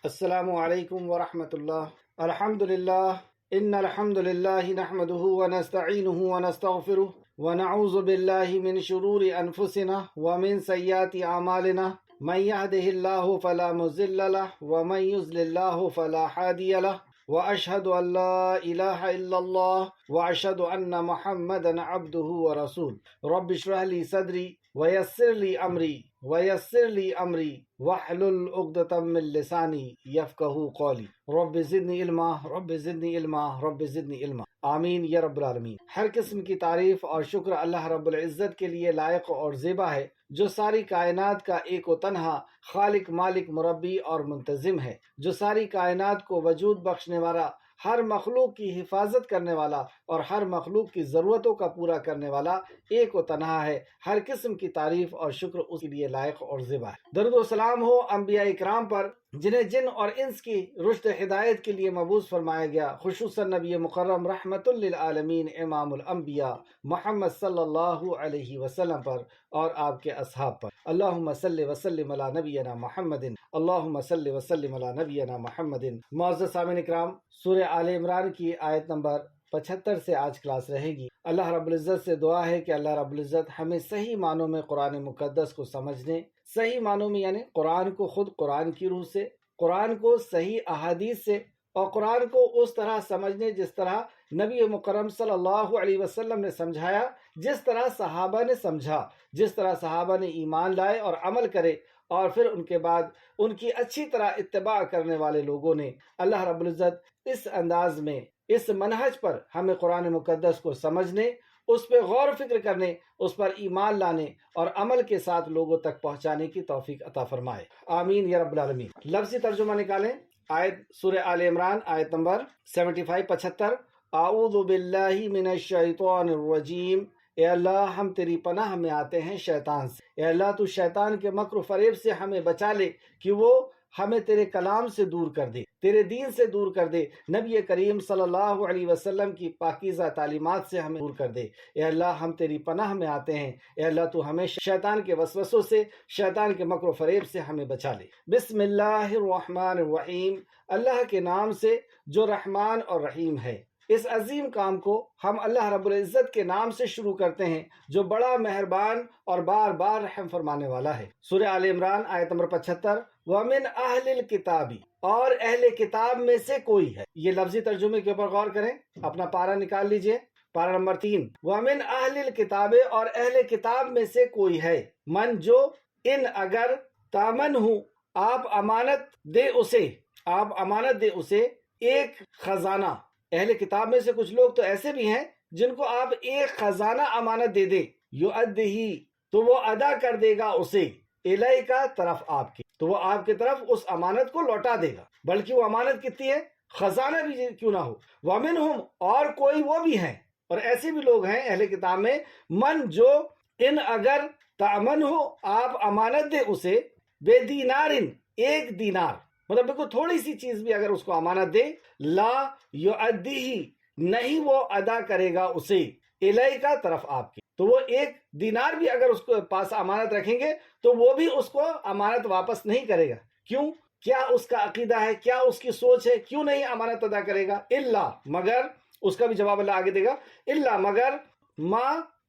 السلام علیکم ورحمۃ اللہ۔ الحمد للہ ان الحمد للہ نحمده ونستعینه ونستغفره ونعوذ باللہ من شرور انفسنا ومن سیئات اعمالنا من يهده الله فلا مضل له ومن يضلل الله فلا هادي له واشهد ان لا اله الا الله واشهد ان محمدا عبده ورسوله رب اشرح لي صدري ويسر لي امری واحلل عقدۃ من لسانی یفقہوا قولی رب زدنی علما رب زدنی علما رب زدنی علما آمین یا رب العالمین۔ ہر قسم کی تعریف اور شکر اللہ رب العزت کے لیے لائق اور زیبا ہے، جو ساری کائنات کا ایک و تنہا خالق، مالک، مربی اور منتظم ہے، جو ساری کائنات کو وجود بخشنے والا، ہر مخلوق کی حفاظت کرنے والا اور ہر مخلوق کی ضرورتوں کا پورا کرنے والا ایک و تنہا ہے۔ ہر قسم کی تعریف اور شکر اس کے لیے لائق اور زیبا ہے۔ درود و سلام ہو انبیاء اکرام پر، جنہیں جن اور انس کی رشد ہدایت کے لیے مبعوث فرمایا گیا، خصوصاً نبی مکرم رحمت للعالمین امام الانبیاء محمد صلی اللہ علیہ وسلم پر اور آپ کے اصحاب پر۔ اللہم صلی وسلم علی نبینا محمد، اللہم صلی وسلم علی نبینا محمد۔ معزز سامعین اکرام، سورہ آل عمران کی آیت نمبر 75 سے آج کلاس رہے گی۔ اللہ رب العزت سے دعا ہے کہ اللہ رب العزت ہمیں صحیح معنوں میں قرآن مقدس کو سمجھنے، صحیح معنوں میں یعنی قرآن کو خود قرآن کی روح سے، قرآن کو صحیح احادیث سے، اور قرآن کو اس طرح سمجھنے جس طرح نبی مکرم صلی اللہ علیہ وسلم نے سمجھایا، جس طرح صحابہ نے سمجھا، جس طرح صحابہ نے ایمان لائے اور عمل کرے، اور پھر ان کے بعد ان کی اچھی طرح اتباع کرنے والے لوگوں نے۔ اللہ رب العزت اس انداز میں، اس منہج پر ہمیں قرآن مقدس کو سمجھنے، اس پہ غور و فکر کرنے، اس پر ایمان لانے اور عمل کے ساتھ لوگوں تک پہنچانے کی توفیق عطا فرمائے، آمین یا رب العالمین۔ لفظی ترجمہ نکالیں۔ آیت سورہ آل عمران آیت نمبر 75 اعوذ باللہ من الشیطان الرجیم۔ اے اللہ، ہم تیری پناہ میں آتے ہیں شیطان سے۔ اے اللہ، تو شیطان کے مکر و فریب سے ہمیں بچا لے کہ وہ ہمیں تیرے کلام سے دور کر دے، تیرے دین سے دور کر دے، نبی کریم صلی اللہ علیہ وسلم کی پاکیزہ تعلیمات سے ہمیں دور کر دے۔ اے اللہ، ہم تیری پناہ میں آتے ہیں۔ اے اللہ، تو ہمیں شیطان کے وسوسوں سے، شیطان کے مکر و فریب سے ہمیں بچا لے۔ بسم اللہ الرحمن الرحیم، اللہ کے نام سے جو رحمان اور رحیم ہے۔ اس عظیم کام کو ہم اللہ رب العزت کے نام سے شروع کرتے ہیں، جو بڑا مہربان اور بار بار رحم فرمانے والا ہے۔ سورہ آل عمران آیت نمبر 75 وَمِنْ أَهْلِ الْكِتَابِ، اور اہل کتاب میں سے کوئی ہے۔ یہ لفظی ترجمے کے اوپر غور کریں، اپنا پارہ نکال لیجئے، پارہ نمبر 3۔ وَمِنْ أَهْلِ الْكِتَابِ، اور اہل کتاب میں سے کوئی ہے، من جو، ان اگر، تامن ہوں، آپ امانت دے اسے، آپ امانت دے اسے، ایک خزانہ۔ اہل کتاب میں سے کچھ لوگ تو ایسے بھی ہیں جن کو آپ ایک خزانہ امانت دے دیں، یؤدیہ، تو وہ ادا کر دے گا اسے، الیکا، طرف آپ کے، تو وہ آپ کی طرف اس امانت کو لوٹا دے گا، بلکہ وہ امانت کتنی ہے، خزانہ بھی کیوں نہ ہو۔ ومنہم، اور کوئی وہ بھی ہیں، اور ایسے بھی لوگ ہیں اہل کتاب میں، من جو، ان اگر، تامن ہو، آپ امانت دے اسے، بے دینارن، ایک دینار، مطلب بالکل تھوڑی سی چیز بھی اگر اس کو امانت دے، لا یؤدیہ، نہیں وہ ادا کرے گا اسے، الیکا، طرف آپ کے، تو وہ ایک دینار بھی اگر اس کو پاس امانت رکھیں گے تو وہ بھی اس کو امانت واپس نہیں کرے گا۔ کیوں؟ کیا اس کا عقیدہ ہے، کیا اس کی سوچ ہے، کیوں نہیں امانت ادا کرے گا؟ الا، مگر، اس کا بھی جواب اللہ آگے دے گا، الا، مگر، ما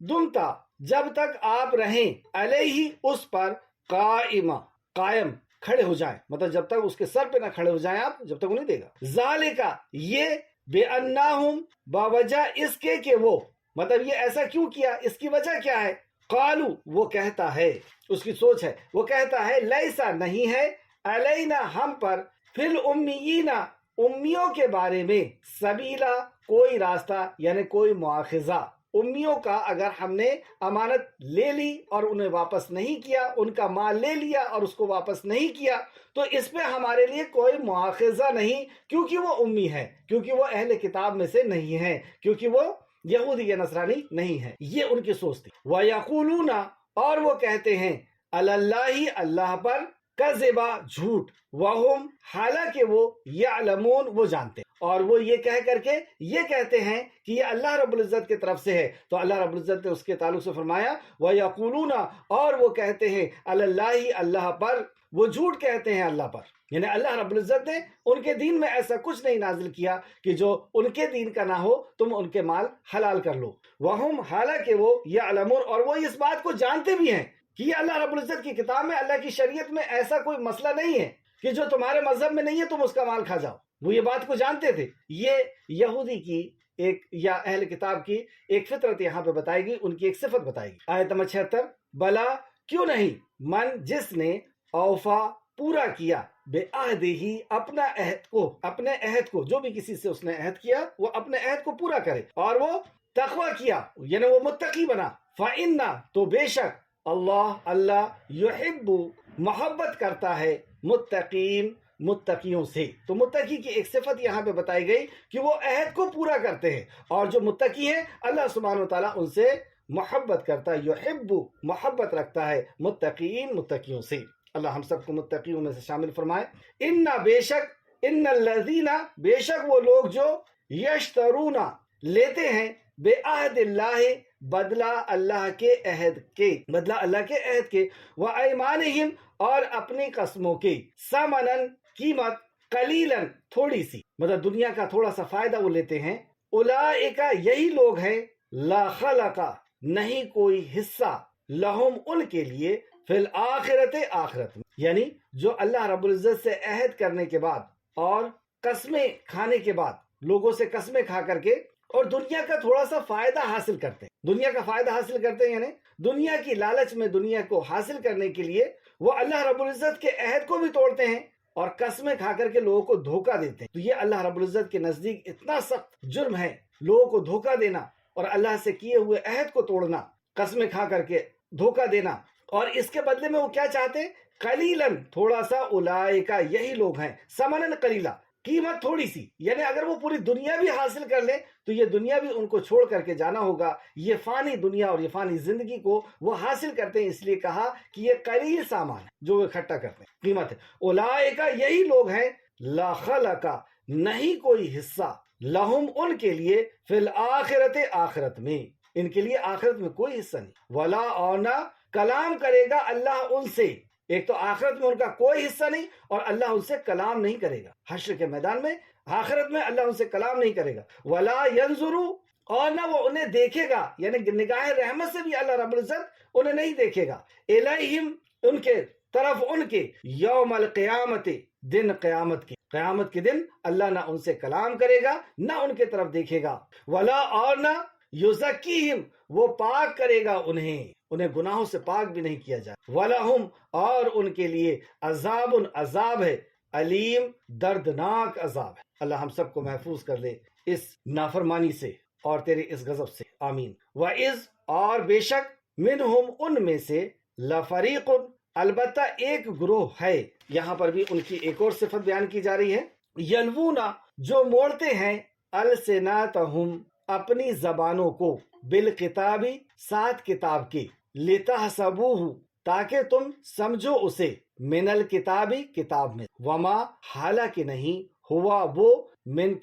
دمتا، جب تک آپ رہیں، علیہ، اس پر، قائمہ، قائم، کھڑے ہو جائیں، مطلب جب تک اس کے سر پہ نہ کھڑے ہو جائیں آپ، جب تک وہ نہیں دے گا۔ ذالکا، یہ، بے انہم، باوجہ اس کے کہ وہ، مطلب یہ ایسا کیوں کیا، اس کی وجہ کیا ہے؟ قالو، وہ کہتا ہے، اس کی سوچ ہے، وہ کہتا ہے، لیسا، نہیں ہے، علینا، ہم پر، فی الامیین، امیوں کے بارے میں، سبیلا، کوئی راستہ، یعنی کوئی مواخذہ۔ امیوں کا اگر ہم نے امانت لے لی اور انہیں واپس نہیں کیا، ان کا مال لے لیا اور اس کو واپس نہیں کیا، تو اس پہ ہمارے لیے کوئی مواخذہ نہیں، کیونکہ وہ امی ہے، کیونکہ وہ اہل کتاب میں سے نہیں ہے، کیونکہ وہ یہودی یا نصرانی نہیں ہے۔ یہ ان کی سوچ تھی۔ وَيَقُولُونَ، اور وہ کہتے ہیں، عَلَى اللَّهِ، اللہ پر، کذبا، جھوٹ، وَهُمْ، حالانکہ وہ، یعلمون، وہ جانتے ہیں، اور وہ یہ کہہ کر کے یہ کہتے ہیں کہ یہ اللہ رب العزت کی طرف سے ہے، تو اللہ رب العزت نے اس کے تعلق سے فرمایا، وَيَقُولُونَ، اور وہ کہتے ہیں، عَلَى اللَّهِ، اللہ پر، وہ جھوٹ کہتے ہیں اللہ پر، یعنی اللہ رب العزت نے ان کے دین میں ایسا کچھ نہیں نازل کیا کہ جو ان کے دین کا نہ ہو تم ان کے مال حلال کر لو. وہم حالانکہ وہ یعلمون اور وہ اس بات کو جانتے بھی ہیں کہ یہ اللہ رب العزت کی کتاب میں اللہ کی شریعت میں ایسا کوئی مسئلہ نہیں ہے کہ جو تمہارے مذہب میں نہیں ہے تم اس کا مال کھا جاؤ. وہ یہ بات کو جانتے تھے. یہ یہودی کی ایک یا اہل کتاب کی ایک فطرت یہاں پہ بتائے گی، ان کی ایک صفت بتائے گی. آیت نمبر 76 بلا کیوں نہیں من جس نے اوفا پورا کیا بے عہد ہی اپنے عہد کو جو بھی کسی سے اس نے عہد کیا وہ اپنے عہد کو پورا کرے اور وہ تقوی کیا یعنی وہ متقی بنا. فإنَّ تو بے شک اللہ یحب محبت کرتا ہے متقیوں سے. تو متقی کی ایک صفت یہاں پہ بتائی گئی کہ وہ عہد کو پورا کرتے ہیں اور جو متقی ہیں اللہ سبحانہ وتعالیٰ ان سے محبت کرتا ہے. یحب محبت رکھتا ہے متقیوں سے. اللہ ہم سب کو متقیوں میں سے شامل فرمائے. ان الذین بے شک وہ لوگ جو یشترون لیتے ہیں بے عہد اللہ بدلہ اللہ کے عہد کے وایمانہم اور اپنی قسموں کے ثمنن قیمت قلیلا تھوڑی سی مطلب دنیا کا تھوڑا سا فائدہ وہ لیتے ہیں. اولئک یہی لوگ ہیں لا خلق نہیں کوئی حصہ لہم ان کے لیے فی الآخرت آخرت میں یعنی جو اللہ رب العزت سے عہد کرنے کے بعد اور قسمیں کھانے کے بعد لوگوں سے قسمیں کھا کر کے اور دنیا کا تھوڑا سا فائدہ حاصل کرتے ہیں یعنی دنیا کی لالچ میں دنیا کو حاصل کرنے کے لیے وہ اللہ رب العزت کے عہد کو بھی توڑتے ہیں اور قسمیں کھا کر کے لوگوں کو دھوکہ دیتے ہیں. تو یہ اللہ رب العزت کے نزدیک اتنا سخت جرم ہے لوگوں کو دھوکہ دینا اور اللہ سے کیے ہوئے عہد کو توڑنا، قسمیں کھا کر کے دھوکہ دینا. اور اس کے بدلے میں وہ کیا چاہتے ہیں؟ قلیلاً تھوڑا سا. اولئک یہی لوگ ہیں ثمناً قلیلا قیمت تھوڑی سی یعنی اگر وہ پوری دنیا بھی حاصل کر لیں تو یہ دنیا بھی ان کو چھوڑ کر کے جانا ہوگا. یہ فانی دنیا اور یہ فانی زندگی کو وہ حاصل کرتے ہیں، اس لیے کہا کہ یہ قلیل سامان ہے جو وہ اکٹھا کرتے ہیں، قیمت ہے. اولئک یہی لوگ ہیں لا خلق نہیں کوئی حصہ لہم ان کے لیے فی الآخرت آخرت میں ان کے لیے آخرت میں کوئی حصہ نہیں. ولا اور نہ کلام کرے گا اللہ ان سے. ایک تو آخرت میں ان کا کوئی حصہ نہیں اور اللہ ان سے کلام نہیں کرے گا. حشر کے میدان میں آخرت میں اللہ ان سے کلام نہیں کرے گا. ولا ینظرو اور نہ وہ انہیں دیکھے گا یعنی نگاہ رحمت سے بھی اللہ رب العزت انہیں نہیں دیکھے گا. الیہم ان کے طرف ان کے یوم القیامت دن قیامت کے دن اللہ نہ ان سے کلام کرے گا نہ ان کے طرف دیکھے گا. ولا اور نہ یزکیہم وہ پاک کرے گا انہیں گناہوں سے پاک بھی نہیں کیا جائے. وَلَهُمْ اور ان کے لیے عذاب ہے علیم دردناک عذاب ہے. اللہ ہم سب کو محفوظ کر لے اس نافرمانی سے اور تیرے اس غضب سے، آمین. وَإِذْ اور بے شک منہم ان میں سے لفریق البتہ ایک گروہ ہے. یہاں پر بھی ان کی ایک اور صفت بیان کی جا رہی ہے. یلونا جو موڑتے ہیں السناتہم اپنی زبانوں کو بالکتابی ساتھ کتاب کے لتحسبوہ تاکہ تم سمجھو اسے من الکتابی کتاب میں وما حالانکہ نہیں ہوا وہ من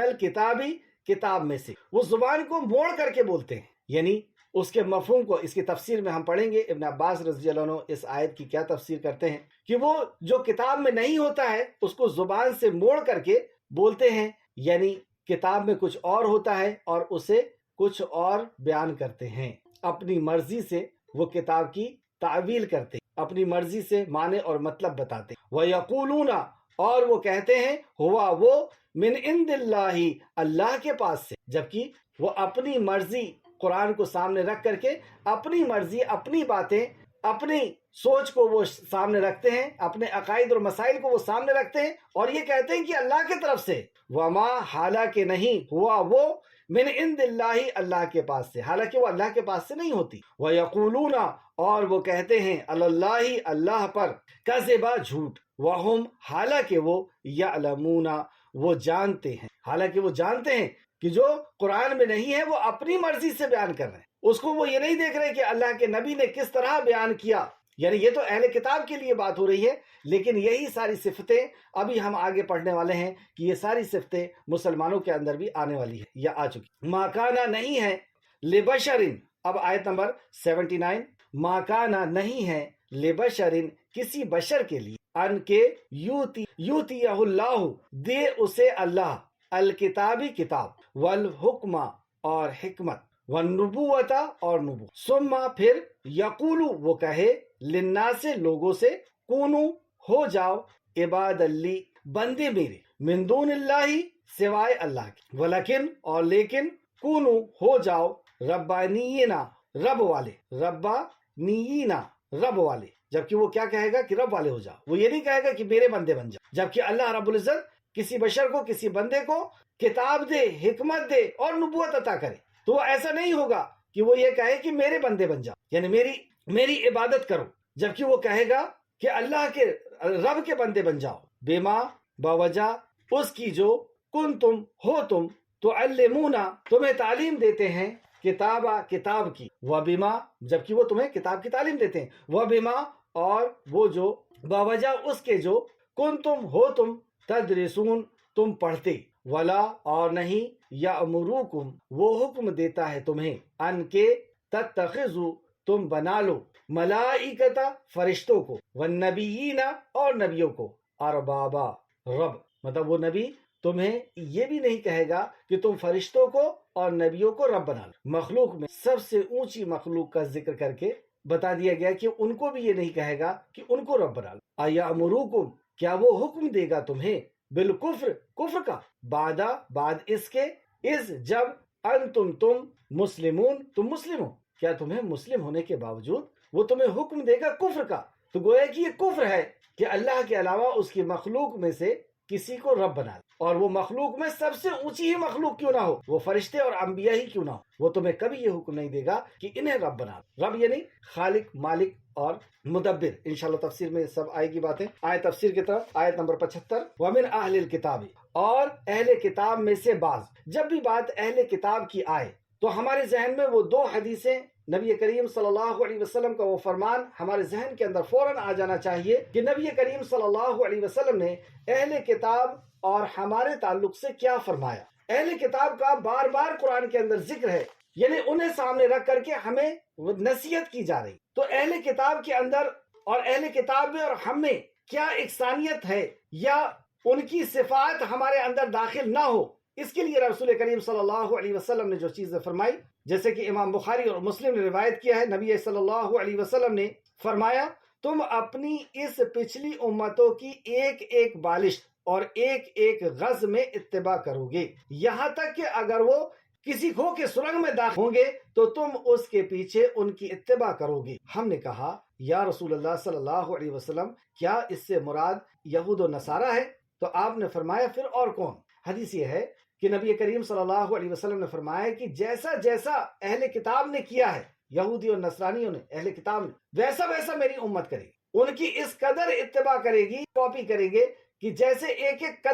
الکتابی کتاب میں سے. وہ زبان کو موڑ کر کے بولتے ہیں یعنی اس کے مفہوم کو اس کی تفسیر میں ہم پڑھیں گے. ابن عباس رضی اللہ عنہ اس آیت کی کیا تفسیر کرتے ہیں کہ وہ جو کتاب میں نہیں ہوتا ہے اس کو زبان سے موڑ کر کے بولتے ہیں یعنی کتاب میں کچھ اور ہوتا ہے اور اسے کچھ اور بیان کرتے ہیں. اپنی مرضی سے وہ کتاب کی تعویل کرتے ہیں، اپنی مرضی سے معنی اور مطلب بتاتے ہیں. وَيَقُولُونَ اور وہ کہتے ہیں ہوا وہ من عند اللہ اللہ کے پاس سے، جبکہ وہ اپنی مرضی قرآن کو سامنے رکھ کر کے اپنی مرضی اپنی باتیں اپنی سوچ کو وہ سامنے رکھتے ہیں، اپنے عقائد اور مسائل کو وہ سامنے رکھتے ہیں اور یہ کہتے ہیں کہ اللہ کی طرف سے. وما حالانکہ نہیں ہوا وہ من عند اللہ اللہ کے پاس سے، حالانکہ وہ اللہ کے پاس سے نہیں ہوتی. وَيَقُولُونَ اور وہ کہتے ہیں اللہ اللہ پر کذبا جھوٹ. وَهُمْ حالانکہ وہ یعلمون وہ جانتے ہیں کہ جو قرآن میں نہیں ہے وہ اپنی مرضی سے بیان کر رہے ہیں. اس کو وہ یہ نہیں دیکھ رہے کہ اللہ کے نبی نے کس طرح بیان کیا. یعنی یہ تو اہل کتاب کے لیے بات ہو رہی ہے لیکن یہی ساری صفتیں ابھی ہم آگے پڑھنے والے ہیں کہ یہ ساری صفتیں مسلمانوں کے اندر بھی آنے والی ہے یا آ چکی. ماکانہ نہیں ہے لبشرن. اب آیت نمبر 79. ماکانہ نہیں ہے لبشرن کسی بشر کے لیے ان کے یوتیہ اللہ دے اسے اللہ الکتابی کتاب والحکمہ اور حکمت والنبوت اور نبوت ثم پھر یقول وہ کہے للناس لوگوں سے کونو ہو جاؤ عباد لی بندے میرے من دون اللہ سوائے اللہ کے ولیکن اور لیکن کونو ہو جاؤ ربانینا رب والے ربانینا رب والے جبکہ وہ کیا کہے گا کہ رب والے ہو جاؤ وہ یہ نہیں کہے گا کہ میرے بندے بن جاؤ جبکہ اللہ رب العزت کسی بشر کو کسی بندے کو کتاب دے حکمت دے اور نبوت عطا کرے تو وہ ایسا نہیں ہوگا کہ وہ یہ کہے کہ میرے بندے بن جاؤ یعنی میری عبادت کرو جبکہ وہ کہے گا کہ اللہ کے رب کے بندے بن جاؤ بما باوجہ اس کی جو کن تم ہو تم تو علمونا تمہیں تعلیم دیتے ہیں کتاب کی وبما جبکہ وہ تمہیں کتاب کی تعلیم دیتے ہیں وبما اور وہ جو باوجہ اس کے جو کن تم ہو تم تدرسون تم پڑھتے ولا اور نہیں یامروکم وہ حکم دیتا ہے تمہیں ان کے تتخذوا تم بنا لو ملائکۃ فرشتوں کو والنبیین اور نبیوں کو اربابا رب مطلب وہ نبی تمہیں یہ بھی نہیں کہے گا کہ تم فرشتوں کو اور نبیوں کو رب بنا لو مخلوق میں سب سے اونچی مخلوق کا ذکر کر کے بتا دیا گیا کہ ان کو بھی یہ نہیں کہے گا کہ ان کو رب بنا لو ایامروکم کیا وہ حکم دے گا تمہیں بالکفر کفر کا بعد اس کے اس جب انتم تم مسلمون تم مسلم ہو کیا تمہیں مسلم ہونے کے باوجود وہ تمہیں حکم دے گا کفر کا تو گویا کہ یہ کفر ہے کہ اللہ کے علاوہ اس کی مخلوق میں سے کسی کو رب بنا لے اور وہ مخلوق میں سب سے اونچی ہی مخلوق کیوں نہ ہو وہ فرشتے اور انبیاء ہی کیوں نہ ہو وہ تمہیں کبھی یہ حکم نہیں دے گا کہ انہیں رب بنا لو رب یعنی خالق مالک اور مدبر انشاءاللہ تفسیر میں سب آئے گی باتیں آئے تفسیر کی طرف آیت نمبر 75 ومن اہل الکتاب اور اہل کتاب میں سے بعض جب بھی بات اہل کتاب کی آئے تو ہمارے ذہن میں وہ دو حدیثیں نبی کریم صلی اللہ علیہ وسلم کا وہ فرمان ہمارے ذہن کے اندر فوراً آ جانا چاہیے کہ نبی کریم صلی اللہ علیہ وسلم نے اہل کتاب اور ہمارے تعلق سے کیا فرمایا اہل کتاب کا بار بار قرآن کے اندر ذکر ہے یعنی انہیں سامنے رکھ کر کے ہمیں نصیحت کی جا رہی تو اہل کتاب کے اندر اور اہل کتاب میں اور ہم میں کیا یکسانیت ہے یا ان کی صفات ہمارے اندر داخل نہ ہو اس کے لیے رسول کریم صلی اللہ علیہ وسلم نے جو چیزیں فرمائی جیسے کہ امام بخاری اور مسلم نے روایت کیا ہے نبی صلی اللہ علیہ وسلم نے فرمایا تم اپنی اس پچھلی امتوں کی ایک ایک بالش اور ایک ایک غز میں اتباع کرو گے یہاں تک کہ اگر وہ کسی کھو کے سرنگ میں داخل ہوں گے تو تم اس کے پیچھے ان کی اتباع کرو گے ہم نے کہا یا رسول اللہ صلی اللہ علیہ وسلم کیا اس سے مراد یہود و نصارہ ہے تو آپ نے فرمایا پھر اور کون حدیث یہ ہے کہ نبی کریم صلی اللہ علیہ وسلم نے فرمایا کہ جیسا جیسا اہل کتاب نے کیا ہے یہودی اور نصرانیوں نے اہل کتاب نے ویسا ویسا میری امت کرے گی ان کی اس قدر اتباع کرے گی کاپی کرے گے کہ جیسے ایک ایک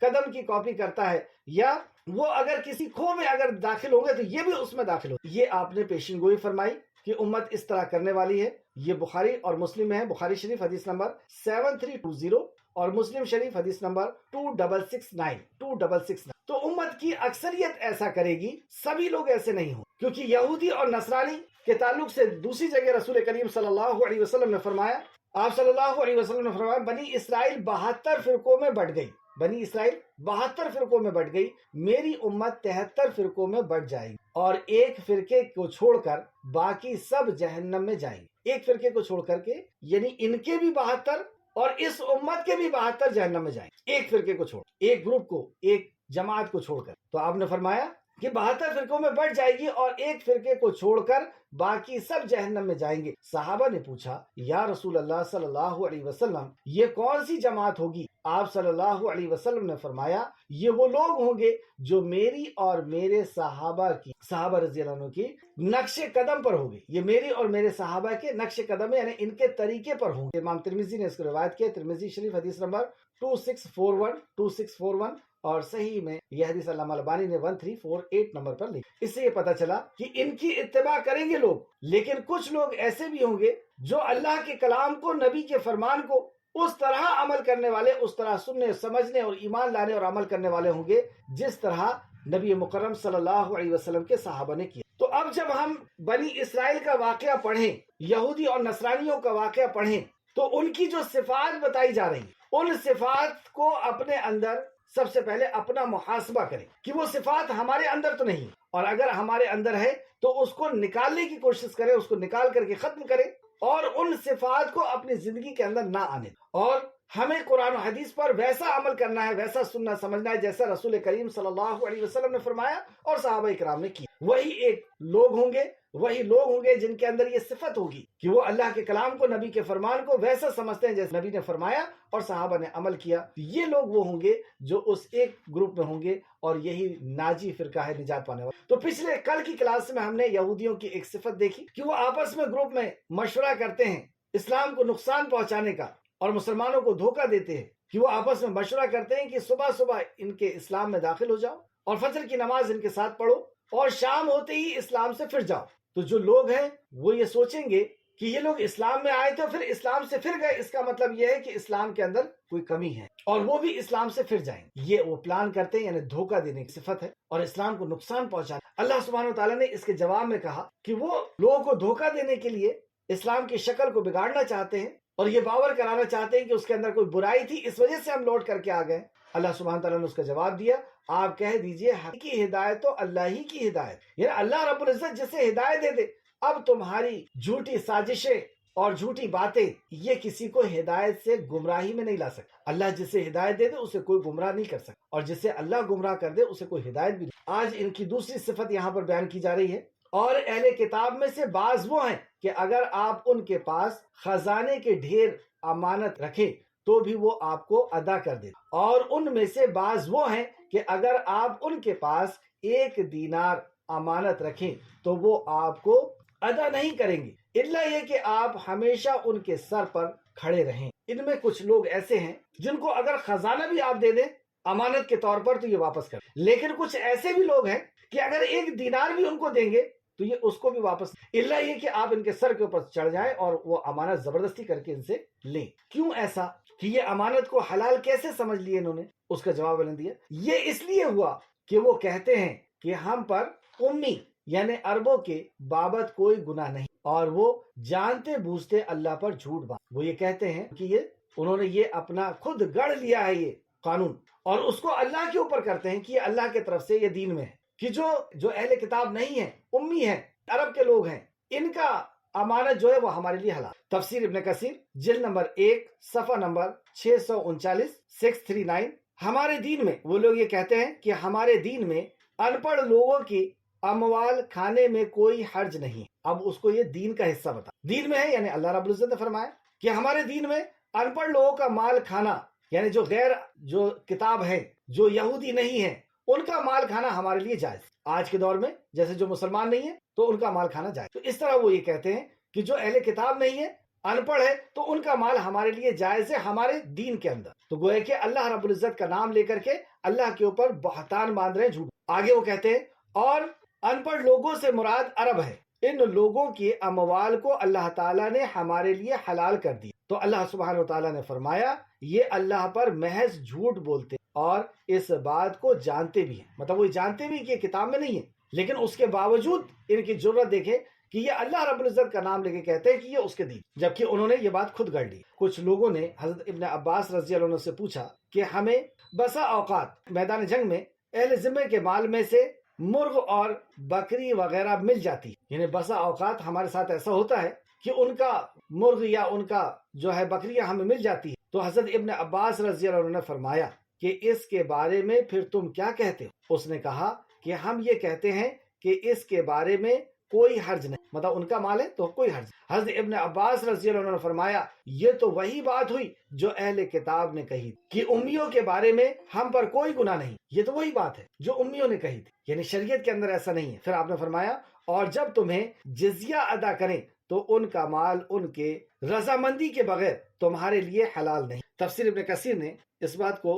قدم کی کاپی کرتا ہے یا وہ اگر کسی کھو میں اگر داخل ہوں گے تو یہ بھی اس میں داخل ہو یہ آپ نے پیشین گوئی فرمائی کہ امت اس طرح کرنے والی ہے یہ بخاری اور مسلم میں ہے بخاری شریف حدیث نمبر 7320 اور مسلم شریف حدیث نمبر 2669 تو امت کی اکثریت ایسا کرے گی سبھی لوگ ایسے نہیں ہوں کیونکہ یہودی اور نصرانی کے تعلق سے دوسری جگہ رسول کریم صلی اللہ علیہ وسلم نے فرمایا آپ صلی اللہ علیہ وسلم نے فرمایا بنی اسرائیل 72 فرقوں میں بٹ گئی بنی اسرائیل 72 فرقوں میں بٹ گئی میری امت 73 فرقوں میں بٹ جائے گی اور ایک فرقے کو چھوڑ کر باقی سب جہنم میں جائیں گے ایک فرقے کو چھوڑ کر کے یعنی ان کے بھی 72 اور اس امت کے بھی 72 جہنم میں جائیں گے ایک فرقے کو چھوڑ ایک گروپ کو ایک جماعت کو چھوڑ کر تو آپ نے فرمایا کہ 72 فرقوں میں بٹ جائے گی اور ایک فرقے کو چھوڑ کر باقی سب جہنم میں جائیں گے صحابہ نے پوچھا یا رسول اللہ صلی اللہ علیہ وسلم یہ کون سی جماعت ہوگی آپ صلی اللہ علیہ وسلم نے فرمایا یہ وہ لوگ ہوں گے جو میری اور میرے صحابہ رضی اللہ عنہ کی نقش قدم پر ہوگی یہ میری اور میرے صحابہ کے نقش قدم یعنی ان کے طریقے پر ہوں گے امام ترمذی نے اس کو روایت کیا ترمذی شریف حدیث نمبر 2641 اور صحیح میں یہ حدیث علامہ البانی نے 1348 نمبر پر لکھی اس سے یہ پتا چلا کہ ان کی اتباع کریں گے لوگ لیکن کچھ لوگ ایسے بھی ہوں گے جو اللہ کے کلام کو نبی کے فرمان کو اس طرح عمل کرنے والے اس طرح سننے سمجھنے اور ایمان لانے اور عمل کرنے والے ہوں گے جس طرح نبی مکرم صلی اللہ علیہ وسلم کے صحابہ نے کیا تو اب اب جب ہم بنی اسرائیل کا واقعہ پڑھیں، یہودی اور نصرانیوں کا واقعہ پڑھیں، تو ان کی جو صفات بتائی جا رہی ان صفات کو اپنے اندر سب سے پہلے اپنا محاسبہ کریں کہ وہ صفات ہمارے اندر تو نہیں، اور اگر ہمارے اندر ہے تو اس کو نکالنے کی کوشش کریں، اس کو نکال کر کے ختم کریں، اور ان صفات کو اپنی زندگی کے اندر نہ آنے دیں۔ اور ہمیں قرآن و حدیث پر ویسا عمل کرنا ہے، ویسا سننا سمجھنا ہے جیسا رسول کریم صلی اللہ علیہ وسلم نے فرمایا اور صحابہ کرام نے کیا۔ وہی لوگ ہوں گے جن کے اندر یہ صفت ہوگی کہ وہ اللہ کے کلام کو، نبی کے فرمان کو ویسا سمجھتے ہیں جیسے نبی نے فرمایا اور صحابہ نے عمل کیا۔ یہ لوگ وہ ہوں گے جو اس ایک گروپ میں ہوں گے، اور یہی ناجی فرقہ ہے، نجات پانے والا۔ تو پچھلے کل کی کلاس میں ہم نے یہودیوں کی ایک صفت دیکھی کہ وہ آپس میں گروپ میں مشورہ کرتے ہیں اسلام کو نقصان پہنچانے کا، اور مسلمانوں کو دھوکہ دیتے ہیں کہ وہ آپس میں مشورہ کرتے ہیں کہ صبح صبح ان کے اسلام میں داخل ہو جاؤ اور فجر کی نماز ان کے ساتھ پڑھو، اور شام ہوتے ہی اسلام سے پھر جاؤ۔ تو جو لوگ ہیں وہ یہ سوچیں گے کہ یہ لوگ اسلام میں آئے تھے پھر اسلام سے پھر گئے، اس کا مطلب یہ ہے کہ اسلام کے اندر کوئی کمی ہے اور وہ بھی اسلام سے پھر جائیں۔ یہ وہ پلان کرتے ہیں، یعنی دھوکہ دینے کی صفت ہے اور اسلام کو نقصان پہنچانا۔ اللہ سبحانہ وتعالیٰ نے اس کے جواب میں کہا کہ وہ لوگوں کو دھوکہ دینے کے لیے اسلام کی شکل کو بگاڑنا چاہتے ہیں اور یہ باور کرانا چاہتے ہیں کہ اس کے اندر کوئی برائی تھی، اس وجہ سے ہم لوٹ کر کے آ گئے۔ اللہ سبحانہ تعالیٰ نے اس کا جواب دیا، آپ کہہ دیجئے حقیقی ہدایت تو اللہ ہی کی ہدایت، یعنی اللہ رب العزت جسے ہدایت دے دے۔ اب تمہاری جھوٹی سازشیں اور جھوٹی باتیں یہ کسی کو ہدایت سے گمراہی میں نہیں لا سکتا۔ اللہ جسے ہدایت دے دے اسے کوئی گمراہ نہیں کر سکتا، اور جسے اللہ گمراہ کر دے اسے کوئی ہدایت بھی نہیں۔ آج ان کی دوسری صفت یہاں پر بیان کی جا رہی ہے، اور اہل کتاب میں سے بعض وہ ہیں کہ اگر آپ ان کے پاس خزانے کے ڈھیر امانت رکھیں تو بھی وہ آپ کو ادا کر دیں، اور ان میں سے بعض وہ ہیں کہ اگر آپ ان کے پاس 1 دینار امانت رکھیں تو وہ آپ کو ادا نہیں کریں گے، الا یہ کہ آپ ہمیشہ ان کے سر پر کھڑے رہیں۔ ان میں کچھ لوگ ایسے ہیں جن کو اگر خزانہ بھی آپ دے دیں امانت کے طور پر تو یہ واپس کر، لیکن کچھ ایسے بھی لوگ ہیں کہ اگر 1 دینار بھی ان کو دیں گے تو یہ اس کو بھی واپس، الا یہ کہ آپ ان کے سر کے اوپر چڑھ جائیں اور وہ امانت زبردستی کر کے ان سے لیں۔ کیوں ایسا؟ کہ یہ امانت کو حلال کیسے سمجھ لیے انہوں نے؟ اس کا جواب انہوں نے دیا، یہ اس لیے ہوا کہ وہ کہتے ہیں کہ ہم پر امی یعنی عربوں کے بابت کوئی گناہ نہیں، اور وہ جانتے بوجھتے اللہ پر جھوٹ وہ یہ کہتے ہیں کہ انہوں نے یہ اپنا خود گڑھ لیا ہے یہ قانون، اور اس کو اللہ کے اوپر کرتے ہیں کہ یہ اللہ کی طرف سے یہ دین میں ہے کہ جو اہل کتاب نہیں ہیں، امی ہیں، عرب کے لوگ ہیں، ان کا امانت جو ہے وہ ہمارے لیے حلال۔ تفسیر ابن کثیر جلد نمبر 1 صفحہ نمبر 639 639۔ ہمارے دین میں وہ لوگ یہ کہتے ہیں کہ ہمارے دین میں ان پڑھ لوگوں کی اموال کھانے میں کوئی حرج نہیں۔ اب اس کو یہ دین کا حصہ بتا، دین میں ہے یعنی اللہ رب العزت نے فرمایا کہ ہمارے دین میں ان پڑھ لوگوں کا مال کھانا، یعنی جو کتاب ہے، جو یہودی نہیں ہے، ان کا مال کھانا ہمارے لیے جائز۔ آج کے دور میں جیسے جو مسلمان نہیں ہے تو ان کا مال کھانا جائز، تو اس طرح وہ یہ کہتے ہیں کہ جو اہل کتاب نہیں ہے، ان پڑھ ہے، تو ان کا مال ہمارے لیے جائز ہے ہمارے دین کے اندر۔ تو گویا کہ اللہ رب العزت کا نام لے کر کے اللہ کے اوپر بہتان باندھ رہے ہیں، جھوٹ۔ آگے وہ کہتے ہیں اور ان پڑھ لوگوں سے مراد عرب ہے، ان لوگوں کی اموال کو اللہ تعالیٰ نے ہمارے لیے حلال کر دی۔ تو اللہ سبحانہ وتعالیٰ نے فرمایا یہ اللہ پر محض جھوٹ بولتے اور اس بات کو جانتے بھی ہیں، مطلب وہ جانتے بھی کہ یہ کتاب میں نہیں ہے، لیکن اس کے باوجود ان کی جرت دیکھیں کہ یہ اللہ رب العزت کا نام لے کے کہتے ہیں کہ یہ اس کے دین، جبکہ انہوں نے یہ بات خود گڑھ لی۔ کچھ لوگوں نے حضرت ابن عباس رضی اللہ عنہ سے پوچھا کہ ہمیں بسا اوقات میدان جنگ میں اہل ذمے کے مال میں سے مرغ اور بکری وغیرہ مل جاتی، یعنی بسا اوقات ہمارے ساتھ ایسا ہوتا ہے کہ ان کا مرغ یا ان کا جو ہے بکریاں ہمیں مل جاتی ہے۔ تو حضرت ابن عباس رضی اللہ عنہ نے فرمایا کہ اس کے بارے میں پھر تم کیا کہتے ہو؟ اس نے کہا کہ ہم یہ کہتے ہیں کہ اس کے بارے میں کوئی حرج نہیں، مطلب ان کا مال ہے تو کوئی حرج نہیں۔ حضرت ابن عباس رضی اللہ عنہ نے فرمایا یہ تو وہی بات ہوئی جو اہل کتاب نے کہی کہ امیوں کے بارے میں ہم پر کوئی گناہ نہیں، یہ تو وہی بات ہے جو امیوں نے کہی تھی، یعنی شریعت کے اندر ایسا نہیں ہے۔ پھر آپ نے فرمایا اور جب تمہیں جزیہ ادا کریں تو ان کا مال ان کے رضامندی کے بغیر تمہارے لیے حلال نہیں۔ تفسیر ابن کثیر نے اس بات کو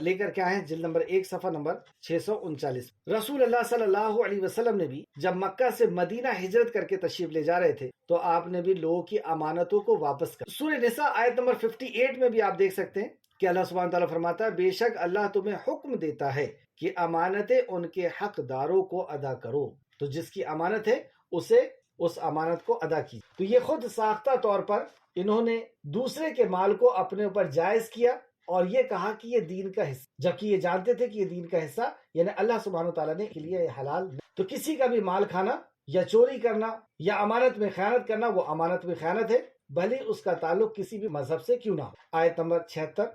لے کر کے آئے ہیں جلد نمبر 1 صفحہ نمبر 639۔ رسول اللہ صلی اللہ علیہ وسلم نے بھی جب مکہ سے مدینہ ہجرت کر کے تشریف لے جا رہے تھے تو آپ نے بھی لوگوں کی امانتوں کو واپس کر۔ سورہ نساء آیت نمبر 58 میں بھی آپ دیکھ سکتے ہیں کہ اللہ سبحانہ تعالیٰ فرماتا ہے بے شک اللہ تمہیں حکم دیتا ہے کہ امانتیں ان کے حقداروں کو ادا کرو۔ تو جس کی امانت ہے اسے اس امانت کو ادا کی۔ تو یہ خود ساختہ طور پر انہوں نے دوسرے کے مال کو اپنے اوپر جائز کیا اور یہ کہا کہ یہ دین کا حصہ، جبکہ یہ جانتے تھے کہ یہ دین کا حصہ یعنی اللہ سبحانہ تعالیٰ نے کے لیے یہ حلال نہیں۔ تو کسی کا بھی مال کھانا یا چوری کرنا یا امانت میں خیانت کرنا، وہ امانت میں خیانت ہے، بھلے اس کا تعلق کسی بھی مذہب سے کیوں نہ ہو۔ آیت نمبر 76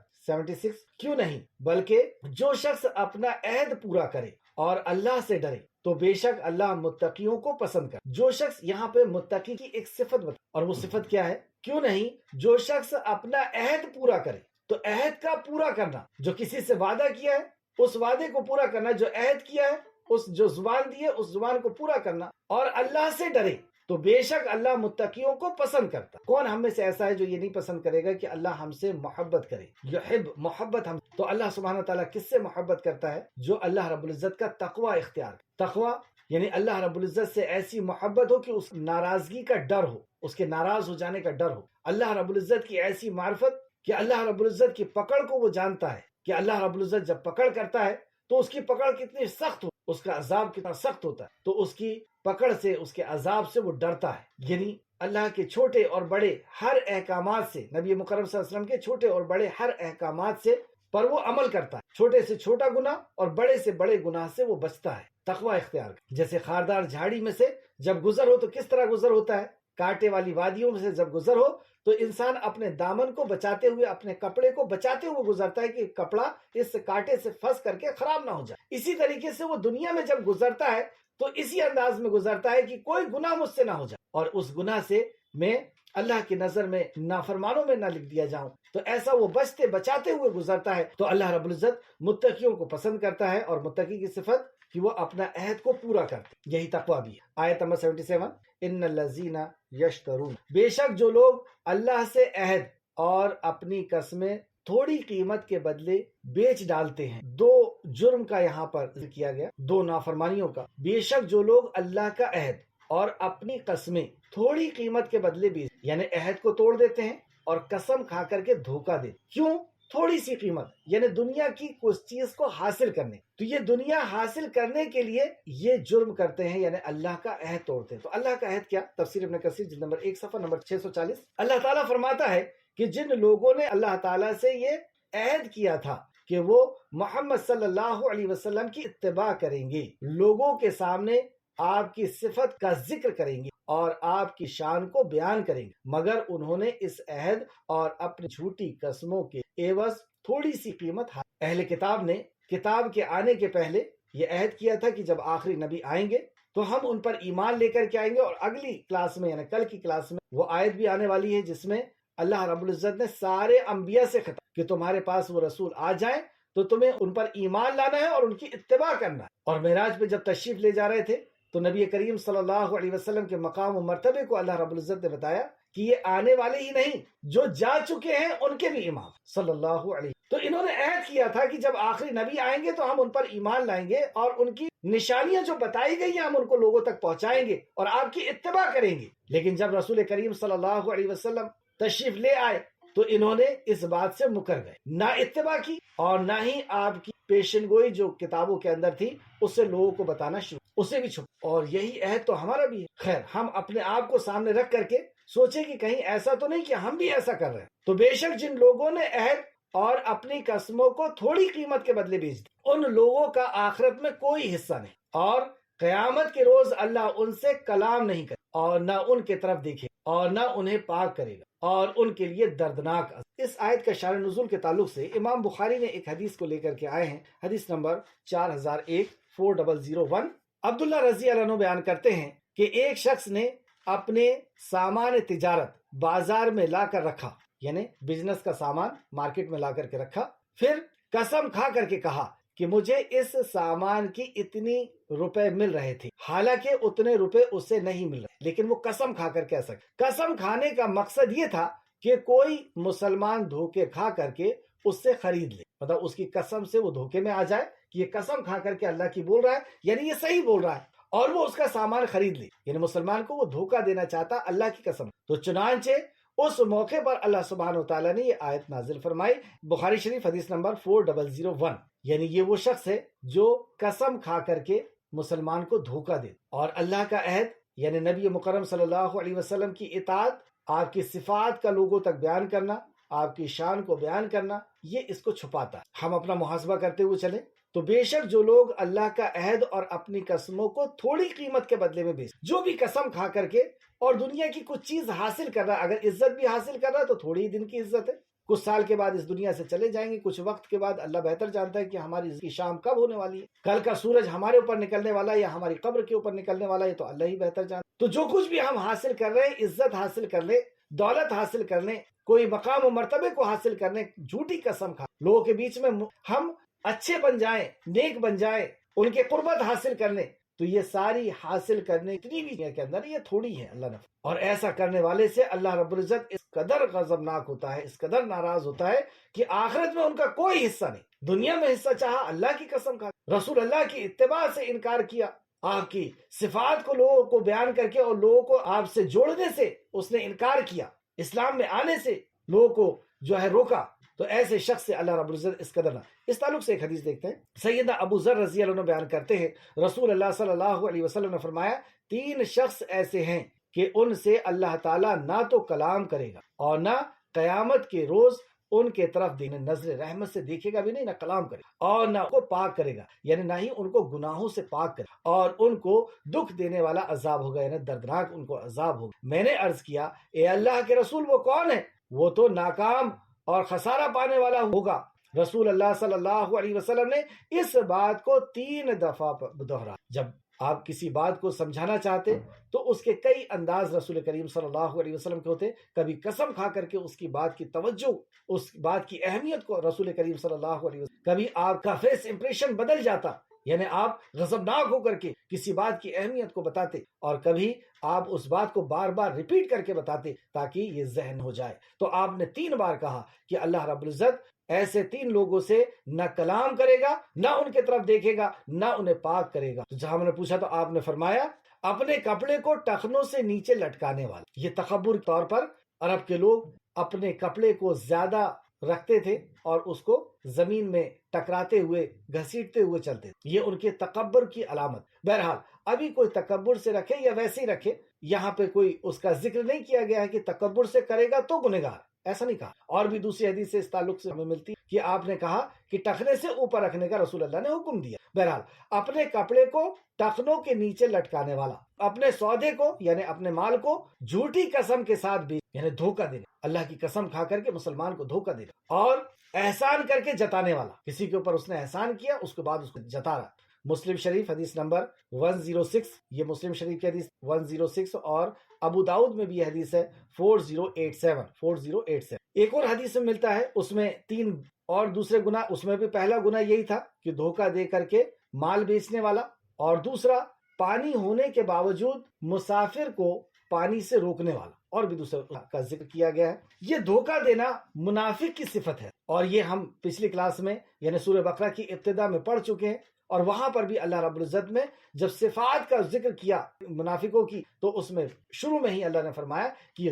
کیوں نہیں بلکہ جو شخص اپنا عہد پورا کرے اور اللہ سے ڈرے تو بے شک اللہ متقیوں کو پسند کر۔ جو شخص یہاں پہ متقی کی ایک صفت بتا، اور وہ صفت کیا ہے؟ کیوں نہیں جو شخص اپنا عہد پورا کرے، تو عہد کا پورا کرنا، جو کسی سے وعدہ کیا ہے اس وعدے کو پورا کرنا، جو عہد کیا ہے اس جو زبان دی ہے اس زبان کو پورا کرنا، اور اللہ سے ڈرے تو بے شک اللہ متقیوں کو پسند کرتا۔ کون ہم میں سے ایسا ہے جو یہ نہیں پسند کرے گا کہ اللہ ہم سے محبت کرے؟ یحب، محبت ہم، تو اللہ سبحانہ تعالیٰ کس سے محبت کرتا ہے؟ جو اللہ رب العزت کا تقوی اختیار کرے۔ تقوی یعنی اللہ رب العزت سے ایسی محبت ہو کہ اس ناراضگی کا ڈر ہو، اس کے ناراض ہو جانے کا ڈر ہو، اللہ رب العزت کی ایسی معرفت کہ اللہ رب العزت کی پکڑ کو وہ جانتا ہے کہ اللہ رب العزت جب پکڑ کرتا ہے تو اس کی پکڑ کتنی سخت ہو، اس کا عذاب کتنا سخت ہوتا ہے، تو اس کی پکڑ سے، اس کے عذاب سے وہ ڈرتا ہے۔ یعنی اللہ کے چھوٹے اور بڑے ہر احکامات سے، نبی مکرم صلی اللہ علیہ وسلم کے چھوٹے اور بڑے ہر احکامات سے پر وہ عمل کرتا ہے، چھوٹے سے چھوٹا گناہ اور بڑے سے بڑے گناہ سے وہ بچتا ہے، تقوی اختیار کر۔ جیسے خاردار جھاڑی میں سے جب گزر ہو تو کس طرح گزر ہوتا ہے؟ کانٹے والی وادیوں میں سے جب گزر ہو تو انسان اپنے دامن کو بچاتے ہوئے، اپنے کپڑے کو بچاتے ہوئے گزرتا ہے کہ کپڑا اس کانٹے سے پھنس کر کے خراب نہ ہو جائے۔ اسی طریقے سے وہ دنیا میں جب گزرتا ہے تو اسی انداز میں گزرتا ہے کہ کوئی گناہ مجھ سے نہ ہو جائے، اور اس گناہ سے میں اللہ کی نظر میں نافرمانوں میں نہ لکھ دیا جاؤں۔ تو ایسا وہ بچتے بچاتے ہوئے گزرتا ہے، تو اللہ رب العزت متقیوں کو پسند کرتا ہے، اور متقی کی صفت کہ وہ اپنا عہد کو پورا کرتے، یہی تقویٰ بھی ہے۔ آیت نمبر 77 ان الذین یشترون، بے شک جو لوگ اللہ سے عہد اور اپنی قسمیں تھوڑی قیمت کے بدلے بیچ ڈالتے ہیں۔ دو جرم کا یہاں پر ذکر کیا گیا، دو نافرمانیوں کا۔ بے شک جو لوگ اللہ کا عہد اور اپنی قسمیں تھوڑی قیمت کے بدلے بیچ، یعنی عہد کو توڑ دیتے ہیں اور قسم کھا کر کے دھوکہ دیتے۔ کیوں؟ تھوڑی سی قیمت، یعنی دنیا کی کچھ چیز کو حاصل کرنے، تو یہ دنیا حاصل کرنے کے لیے یہ جرم کرتے ہیں، یعنی اللہ کا عہد توڑتے ہیں۔ تو اللہ کا عہد کیا؟ تفسیر ابن کثیر جلد نمبر 1 صفحہ نمبر 640، اللہ تعالیٰ فرماتا ہے کہ جن لوگوں نے اللہ تعالیٰ سے یہ عہد کیا تھا کہ وہ محمد صلی اللہ علیہ وسلم کی اتباع کریں گے، لوگوں کے سامنے آپ کی صفت کا ذکر کریں گے اور آپ کی شان کو بیان کریں گے، مگر انہوں نے اس عہد اور اپنی جھوٹی قسموں کے عوض تھوڑی سی قیمت اہل کتاب نے کتاب کے آنے کے پہلے یہ عہد کیا تھا کہ جب آخری نبی آئیں گے تو ہم ان پر ایمان لے کر کے آئیں گے، اور اگلی کلاس میں یعنی کل کی کلاس میں وہ آیت بھی آنے والی ہے جس میں اللہ رب العزت نے سارے انبیاء سے خطاب کہ تمہارے پاس وہ رسول آ جائیں تو تمہیں ان پر ایمان لانا ہے اور ان کی اتباع کرنا ہے۔ اور معراج پہ جب تشریف لے جا رہے تھے تو نبی کریم صلی اللہ علیہ وسلم کے مقام و مرتبے کو اللہ رب العزت نے بتایا کہ یہ آنے والے ہی نہیں، جو جا چکے ہیں ان کے بھی امام صلی اللہ علیہ۔ تو انہوں نے عہد کیا تھا کہ جب آخری نبی آئیں گے تو ہم ان پر ایمان لائیں گے اور ان کی نشانیاں جو بتائی گئی ہیں ہم ان کو لوگوں تک پہنچائیں گے اور آپ کی اتباع کریں گے۔ لیکن جب رسول کریم صلی اللہ علیہ وسلم تشریف لے آئے تو انہوں نے اس بات سے مکر گئے، نہ اتباع کی اور نہ ہی آپ کی پیشن گوئی جو کتابوں کے اندر تھی اس سے لوگوں کو بتانا شروع، اسے بھی چھپ۔ اور یہی عہد تو ہمارا بھی ہے۔ خیر، ہم اپنے آپ کو سامنے رکھ کر کے سوچیں کہ کہیں ایسا تو نہیں کہ ہم بھی ایسا کر رہے ہیں۔ تو بے شک جن لوگوں نے عہد اور اپنی قسموں کو تھوڑی قیمت کے بدلے بیچ دی، ان لوگوں کا آخرت میں کوئی حصہ نہیں، اور قیامت کے روز اللہ ان سے کلام نہیں کرے اور نہ ان کے طرف دیکھے اور نہ انہیں پاک کرے گا، اور ان کے لیے دردناک عذاب۔ اس آیت کا شان نزول کے تعلق سے امام بخاری نے ایک حدیث کو لے کر کے آئے ہیں، حدیث نمبر 4001 عبداللہ رضی اللہ عنہ بیان کرتے ہیں کہ ایک شخص نے اپنے سامان تجارت بازار میں لا کر رکھا، یعنی بزنس کا سامان مارکیٹ میں لا کر کے رکھا، پھر قسم کھا کر کے کہا کہ مجھے اس سامان کی اتنی روپے مل رہے تھے، حالانکہ اتنے روپے اسے نہیں مل رہے، لیکن وہ قسم کھا کر کہہ سکتا۔ قسم کھانے کا مقصد یہ تھا کہ کوئی مسلمان دھوکے کھا کر کے اس سے خرید لے، مطلب اس کی قسم سے وہ دھوکے میں آ جائے کہ یہ قسم کھا کر کے اللہ کی بول رہا ہے، یعنی یہ صحیح بول رہا ہے، اور وہ اس کا سامان خرید لے، یعنی مسلمان کو وہ دھوکہ دینا چاہتا اللہ کی قسم۔ تو چنانچہ اس موقع پر اللہ سبحانہ وتعالیٰ نے یہ آیت نازل فرمائی، بخاری شریف حدیث نمبر 4001، یعنی یہ وہ شخص ہے جو قسم کھا کر کے مسلمان کو دھوکہ دے، اور اللہ کا عہد یعنی نبی مکرم صلی اللہ علیہ وسلم کی اطاعت، آپ کی صفات کا لوگوں تک بیان کرنا، آپ کی شان کو بیان کرنا، یہ اس کو چھپاتا ہے۔ ہم اپنا محاسبہ کرتے ہوئے چلیں تو بے شک جو لوگ اللہ کا عہد اور اپنی قسموں کو تھوڑی قیمت کے بدلے میں بیچ، جو بھی قسم کھا کر کے اور دنیا کی کچھ چیز حاصل کر رہا ہے، اگر عزت بھی حاصل کر رہا ہے تو تھوڑی ہی دن کی عزت ہے، کچھ سال کے بعد اس دنیا سے چلے جائیں گے، کچھ وقت کے بعد اللہ بہتر جانتا ہے کہ ہماری کی شام کب ہونے والی ہے، کل کا سورج ہمارے اوپر نکلنے والا ہے یا ہماری قبر کے اوپر نکلنے والا ہے، تو اللہ ہی بہتر جانتا ہے۔ تو جو کچھ بھی ہم حاصل کر رہے ہیں، عزت حاصل کر لیں، دولت حاصل کر لیں، کوئی مقام و مرتبے کو حاصل کرنے، جھوٹی قسم کھا لوگوں کے بیچ میں ہم اچھے بن جائیں، نیک بن جائیں، ان کے قربت حاصل کر لیں، تو یہ ساری حاصل کرنے اتنی بھی کے اندر یہ تھوڑی ہے اللہ نے، اور ایسا کرنے والے سے اللہ رب العزت اس قدر غضبناک ہوتا ہے، اس قدر ناراض ہوتا ہے کہ آخرت میں ان کا کوئی حصہ نہیں۔ دنیا میں حصہ چاہا، اللہ کی قسم کھا، رسول اللہ کی اتباع سے انکار کیا، آپ کی صفات کو لوگوں کو بیان کر کے اور لوگوں کو آپ سے جوڑنے سے اس نے انکار کیا، اسلام میں آنے سے لوگوں کو جو ہے روکا، تو ایسے شخص سے اللہ رب العزت اس قدر نہ۔ اس تعلق سے ایک حدیث دیکھتے ہیں، سیدنا ابو ذر رضی اللہ عنہ بیان کرتے ہیں، رسول اللہ صلی اللہ علیہ وسلم نے فرمایا، 3 شخص ایسے ہیں کہ ان سے اللہ تعالیٰ نہ تو کلام کرے گا اور نہ قیامت کے روز ان کے طرف نظر رحمت سے دیکھے گا بھی نہیں، نہ کلام کرے گا اور نہ ان کو پاک کرے گا، یعنی نہ ہی ان کو گناہوں سے پاک کرے گا، اور ان کو دکھ دینے والا عذاب ہوگا، یعنی دردناک ان کو عذاب ہوگا۔ میں نے عرض کیا، اے اللہ کے رسول وہ کون ہے؟ وہ تو ناکام اور خسارہ پانے والا ہوگا۔ رسول اللہ صلی اللہ علیہ وسلم نے اس بات کو 3 دفعہ دہرا۔ جب آپ کسی بات کو سمجھانا چاہتے تو اس کے کئی انداز رسول کریم صلی اللہ علیہ وسلم کے ہوتے، کبھی قسم کھا کر کے اس کی بات کی توجہ، اس بات کی اہمیت کو رسول کریم صلی اللہ علیہ وسلم، کبھی آپ کا فیس امپریشن بدل جاتا، یعنی آپ غضبناک ہو کر کے کسی بات کی اہمیت کو بتاتے، اور کبھی آپ اس بات کو بار بار ریپیٹ کر کے بتاتے تاکہ یہ ذہن ہو جائے۔ تو آپ نے 3 بار کہا کہ اللہ رب العزت ایسے 3 لوگوں سے نہ کلام کرے گا، نہ ان کے طرف دیکھے گا، نہ انہیں پاک کرے گا۔ تو جب ہم نے پوچھا تو آپ نے فرمایا، اپنے کپڑے کو ٹخنوں سے نیچے لٹکانے والا۔ یہ تکبر کے طور پر عرب کے لوگ اپنے کپڑے کو زیادہ رکھتے تھے اور اس کو زمین میں ٹکراتے ہوئے گھسیٹتے ہوئے چلتے تھے، یہ ان کے تکبر کی علامت۔ بہرحال ابھی کوئی تکبر سے رکھے یا ویسے ہی رکھے، یہاں پہ کوئی اس کا ذکر نہیں کیا گیا ہے کہ تکبر سے کرے گا تو گنہگار، ایسا نہیں کہا۔ اور بھی دوسری حدیث سے اس تعلق سے ہمیں ملتی کہ آپ نے کہا کہ ٹخنے سے اوپر رکھنے کا رسول اللہ نے حکم دیا۔ بہرحال اپنے کپڑے کو ٹخنوں کے نیچے لٹکانے والا، اپنے سودے کو یعنی اپنے مال کو جھوٹی قسم کے ساتھ بھی یعنی دھوکہ دینا، اللہ کی قسم کھا کر کے مسلمان کو دھوکہ دینا، اور احسان کر کے جتانے والا، کسی کے اوپر اس نے احسان کیا اس کے بعد اس کو جتا رہا۔ مسلم شریف حدیث نمبر 106، یہ مسلم شریف کی حدیث 106، اور ابو داؤد میں بھی یہ حدیث ہے 4087۔ ایک اور حدیث میں ملتا ہے، اس میں 3 اور دوسرے گناہ، اس میں بھی پہلا گناہ یہی تھا کہ دھوکہ دے کر کے مال بیچنے والا، اور دوسرا پانی ہونے کے باوجود مسافر کو پانی سے روکنے والا، اور بھی دوسرا کا ذکر کیا گیا ہے۔ یہ دھوکہ دینا منافق کی صفت ہے، اور یہ ہم پچھلی کلاس میں یعنی سورہ بقرہ کی ابتدا میں پڑھ چکے ہیں، اور وہاں پر بھی اللہ رب العزت میں جب صفات کا ذکر کیا منافقوں کی تو اس میں شروع میں ہی اللہ نے فرمایا کہ یہ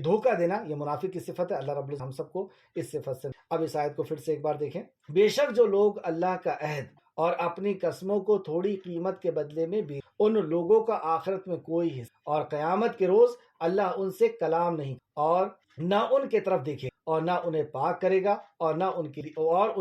دھوکہ دینا یہ منافق کی صفت ہے۔ اللہ رب العزت ہم سب کو اس صفت سے۔ اب اس آیت کو پھر سے ایک بار دیکھیں، بے شک جو لوگ اللہ کا عہد اور اپنی قسموں کو تھوڑی قیمت کے بدلے میں بھی، ان لوگوں کا آخرت میں کوئی حصہ، اور قیامت کے روز اللہ ان سے کلام نہیں اور نہ ان کے طرف دیکھے اور نہ انہیں پاک کرے گا، اور نہ ان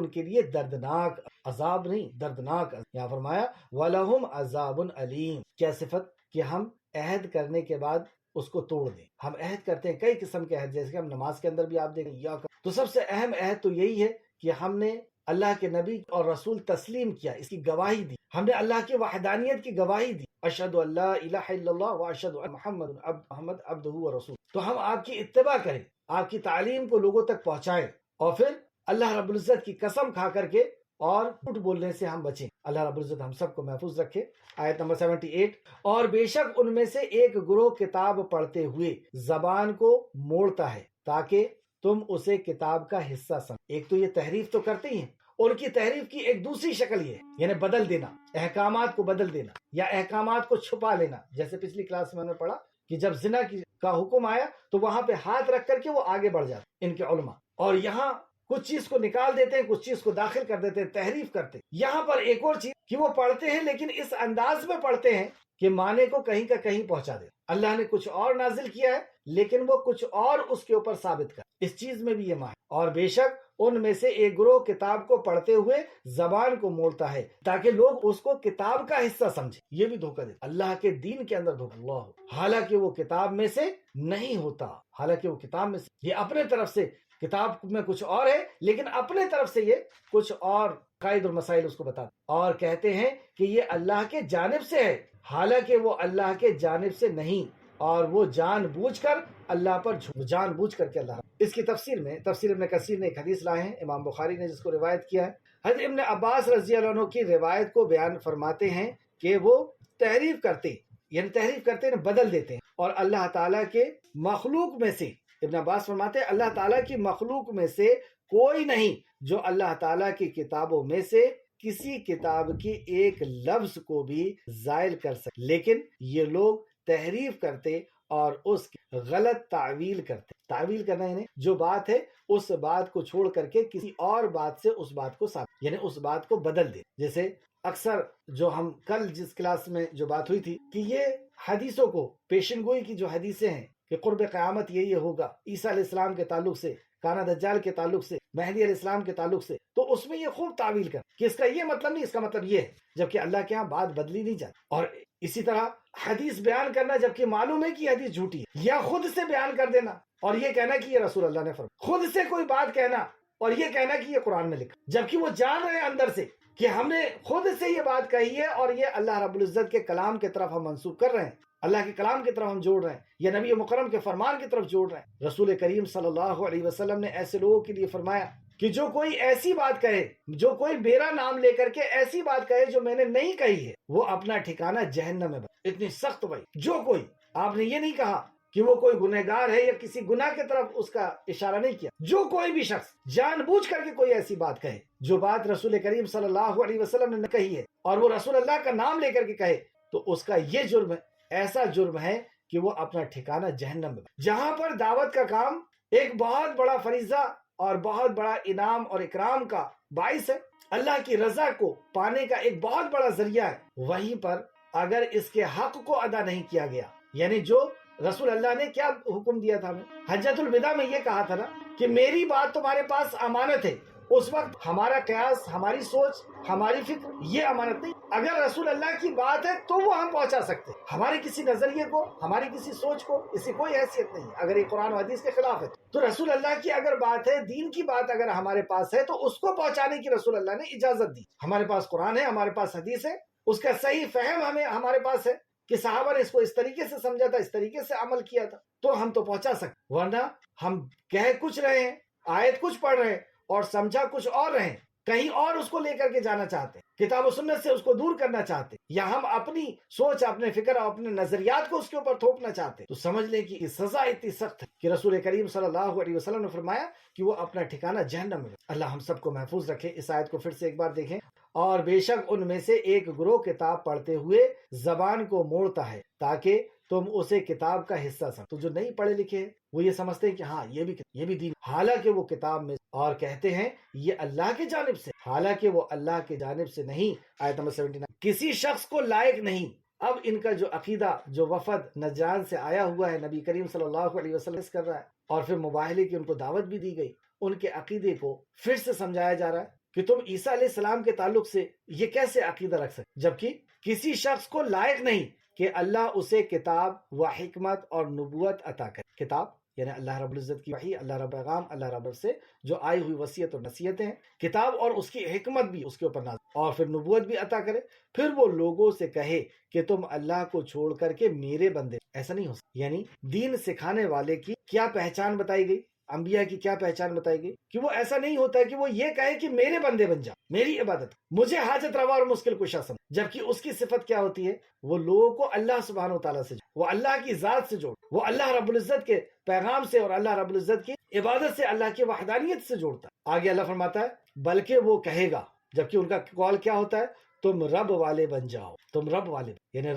کے لیے دردناک عذاب نہیں، دردناک۔ یہاں فرمایا وَلَهُمْ عَذَابٌ عَلِيمٌ۔ کیا صفت؟ کہ ہم عہد کرنے کے بعد اس کو توڑ دیں۔ ہم عہد کرتے ہیں کئی قسم کے عہد، جیسے کہ ہم نماز کے اندر بھی آپ دیکھیں تو سب سے اہم عہد تو یہی ہے کہ ہم نے اللہ کے نبی اور رسول تسلیم کیا، اس کی گواہی دی، ہم نے اللہ کی وحدانیت کی گواہی دی، اشہد ان لا الہ الا اللہ واشہد ان محمد عبدہ ورسولہ۔ تو ہم آپ کی اتباع کریں، آپ کی تعلیم کو لوگوں تک پہنچائیں، اور پھر اللہ رب العزت کی قسم کھا کر کے اور جھوٹ بولنے سے ہم بچیں۔ اللہ رب العزت ہم سب کو محفوظ رکھے۔ آیت نمبر 78، اور بے شک ان میں سے ایک گروہ کتاب پڑھتے ہوئے زبان کو موڑتا ہے تاکہ تم اسے کتاب کا حصہ سمجھ۔ ایک تو یہ تحریف تو کرتے ہی ہیں، ان کی تحریف کی ایک دوسری شکل یہ ہے یعنی بدل دینا، احکامات کو بدل دینا یا احکامات کو چھپا لینا۔ جیسے پچھلی کلاس میں ہم نے پڑھا کہ جب زنا کا حکم آیا تو وہاں پہ ہاتھ رکھ کر کے وہ آگے بڑھ جاتے ان کے علماء، اور یہاں کچھ چیز کو نکال دیتے ہیں، کچھ چیز کو داخل کر دیتے ہیں، تحریف کرتے ہیں۔ یہاں پر ایک اور چیز کہ وہ پڑھتے ہیں لیکن اس انداز میں پڑھتے ہیں کہ معنی کو کہیں کا کہیں پہنچا دے۔ اللہ نے کچھ اور نازل کیا ہے لیکن وہ کچھ اور اس کے اوپر ثابت کر، اس چیز میں بھی یہ ماہر۔ اور بے شک ان میں سے ایک گروہ کتاب کو پڑھتے ہوئے زبان کو موڑتا ہے تاکہ لوگ اس کو کتاب کا حصہ سمجھیں۔ یہ بھی دھوکہ دیتا، اللہ کے دین کے اندر دھوکہ، اللہ، حالانکہ وہ کتاب میں سے نہیں ہوتا، حالانکہ وہ کتاب میں سے، یہ اپنے طرف سے کتاب میں کچھ اور ہے لیکن اپنے طرف سے یہ کچھ اور قائد اور مسائل اس کو بتاتے اور کہتے ہیں کہ یہ اللہ کے جانب سے ہے، حالانکہ وہ اللہ کے جانب سے نہیں، اور وہ جان بوجھ کر اللہ پر جان بوجھ کر کے اللہ۔ اس کی تفسیر میں تفسیر ابن کثیر نے ایک حدیث لائے ہیں، امام بخاری نے جس کو روایت کیا ہے، حضرت ابن عباس رضی اللہ عنہ کی روایت کو بیان فرماتے ہیں کہ وہ تحریف کرتے، یعنی تحریف کرتے ہیں، بدل دیتے ہیں، اور اللہ تعالیٰ کے مخلوق میں سے، ابن عباس فرماتے ہیں اللہ تعالیٰ کی مخلوق میں سے کوئی نہیں جو اللہ تعالیٰ کی کتابوں میں سے کسی کتاب کی ایک لفظ کو بھی زائل کر سکے، لیکن یہ لوگ تحریف کرتے اور اس کی غلط تعویل کرتے۔ تعویل کرنا یعنی جو بات ہے اس بات کو چھوڑ کر کے کسی اور بات سے اس بات کو ثابت، یعنی اس بات کو بدل دے۔ جیسے اکثر جو ہم کل جس کلاس میں جو بات ہوئی تھی کہ یہ حدیثوں کو، پیشن گوئی کی جو حدیثیں ہیں کہ قرب قیامت یہ ہوگا، عیسیٰ علیہ السلام کے تعلق سے، کانا دجال کے تعلق سے، مہدی علیہ السلام کے تعلق سے، تو اس میں یہ خوب تعویل کر کہ اس کا یہ مطلب نہیں، اس کا مطلب یہ ہے، جبکہ اللہ کے ہاں بات بدلی نہیں جاتی۔ اور اسی طرح حدیث بیان کرنا جبکہ معلوم ہے کہ یہ حدیث جھوٹی ہے، یا خود سے بیان کر دینا اور یہ کہنا کہ یہ رسول اللہ نے فرمایا، خود سے کوئی بات کہنا اور یہ کہنا کہ یہ قرآن میں لکھا، جبکہ وہ جان رہے ہیں اندر سے کہ ہم نے خود سے یہ بات کہی ہے اور یہ اللہ رب العزت کے کلام کی طرف ہم منسوخ کر رہے ہیں، اللہ کے کلام کی طرف ہم جوڑ رہے ہیں، یا نبی مکرم کے فرمان کی طرف جوڑ رہے ہیں۔ رسول کریم صلی اللہ علیہ وسلم نے ایسے لوگوں کے لیے فرمایا کہ جو کوئی ایسی بات کہے، جو کوئی میرا نام لے کر کے ایسی بات کہے جو میں نے نہیں کہی ہے، وہ اپنا ٹھکانہ جہنم میں بنا۔ اتنی سخت بھائی، جو کوئی، آپ نے یہ نہیں کہا کہ وہ کوئی گنہگار ہے یا کسی گناہ کی طرف اس کا اشارہ نہیں کیا، جو کوئی بھی شخص جان بوجھ کر کے کوئی ایسی بات کہے جو بات رسول کریم صلی اللہ علیہ وسلم نے کہی ہے اور وہ رسول اللہ کا نام لے کر کے کہے، تو اس کا یہ جرم ہے، ایسا جرم ہے کہ وہ اپنا ٹھکانہ جہنم میں، جہاں پر دعوت کا کام ایک بہت بڑا فریضہ اور بہت بڑا انعام اور اکرام کا باعث ہے، اللہ کی رضا کو پانے کا ایک بہت بڑا ذریعہ ہے، وہیں پر اگر اس کے حق کو ادا نہیں کیا گیا، یعنی جو رسول اللہ نے کیا حکم دیا تھا ہمیں حجۃ الوداع میں، یہ کہا تھا نا کہ میری بات تمہارے پاس امانت ہے، اس وقت ہمارا قیاس، ہماری سوچ، ہماری فکر یہ امانت نہیں، اگر رسول اللہ کی بات ہے تو وہ ہم پہنچا سکتے، ہمارے کسی نظریے کو، ہماری کسی سوچ کو اس کی کوئی حیثیت نہیں، اگر یہ قرآن و حدیث کے خلاف ہے تو رسول اللہ کی اگر بات ہے، دین کی بات اگر ہمارے پاس ہے تو اس کو پہنچانے کی رسول اللہ نے اجازت دی۔ ہمارے پاس قرآن ہے، ہمارے پاس حدیث ہے، اس کا صحیح فہم ہمارے پاس ہے کہ صحابہ نے اس کو اس طریقے سے سمجھا تھا، اس طریقے سے عمل کیا تھا، تو ہم تو پہنچا سکتے، ورنہ ہم کہہ کچھ رہے ہیں، آیت کچھ پڑھ رہے ہیں اور سمجھا کچھ اور رہے ہیں، کہیں اور اس کو لے کر کے جانا چاہتے ہیں، کتاب و سنت سے اس کو دور کرنا چاہتے ہیں، یا ہم اپنی سوچ، اپنے فکر اور اپنے نظریات کو اس کے اوپر تھوپنا چاہتے ہیں، تو سمجھ لیں کہ اس سزا اتنی سخت ہے کہ رسول کریم صلی اللہ علیہ وسلم نے فرمایا کہ وہ اپنا ٹھکانہ جہنم میں۔ اللہ ہم سب کو محفوظ رکھے۔ اس آیت کو پھر سے ایک بار دیکھیں، اور بے شک ان میں سے ایک گروہ کتاب پڑھتے ہوئے زبان کو موڑتا ہے تاکہ تم اسے کتاب کا حصہ سمجھو۔ تو جو نہیں پڑھے لکھے ہیں وہ یہ سمجھتے ہیں کہ ہاں یہ بھی دین، حالانکہ وہ کتاب میں، اور کہتے ہیں یہ اللہ کی جانب سے، حالانکہ وہ اللہ کی جانب سے نہیں۔ آیت نمبر 79، کسی شخص کو لائق نہیں۔ اب ان کا جو عقیدہ، جو وفد نجران سے آیا ہوا ہے، نبی کریم صلی اللہ علیہ وسلم کر رہا ہے، اور پھر مباہلے کی ان کو دعوت بھی دی گئی، ان کے عقیدے کو پھر سے سمجھایا جا رہا ہے کہ تم عیسیٰ علیہ السلام کے تعلق سے یہ کیسے عقیدہ رکھ سکتے، جبکہ کسی شخص کو لائق نہیں کہ اللہ اسے کتاب و حکمت اور نبوت عطا کرے۔ کتاب یعنی اللہ رب العزت کی وحی، اللہ رب پیغام، اللہ رب سے جو آئی ہوئی وصیت اور نصیحتیں ہیں، کتاب اور اس کی حکمت بھی اس کے اوپر نازل، اور پھر نبوت بھی عطا کرے، پھر وہ لوگوں سے کہے کہ تم اللہ کو چھوڑ کر کے میرے بندے۔ ایسا نہیں ہو سکتا، یعنی دین سکھانے والے کی کیا پہچان بتائی گئی، انبیاء کی کیا پہچان بتائی گئی کہ وہ ایسا نہیں ہوتا ہے کہ وہ یہ کہے کہ میرے بندے بن جا، میری عبادت، مجھے حاجت روا اور مشکل کشا سمجھ، جبکہ اس کی صفت کیا ہوتی ہے، وہ لوگوں کو اللہ سبحانہ و تعالیٰ سے جوڑ، وہ اللہ کی ذات سے جوڑ، وہ اللہ رب العزت کے پیغام سے اور اللہ رب العزت کی عبادت سے، اللہ کی وحدانیت سے جوڑتا ہے۔ آگے اللہ فرماتا ہے بلکہ وہ کہے گا، جبکہ ان کا قول کیا ہوتا ہے، تم رب والے بن جاؤ، تم رب والے، یعنی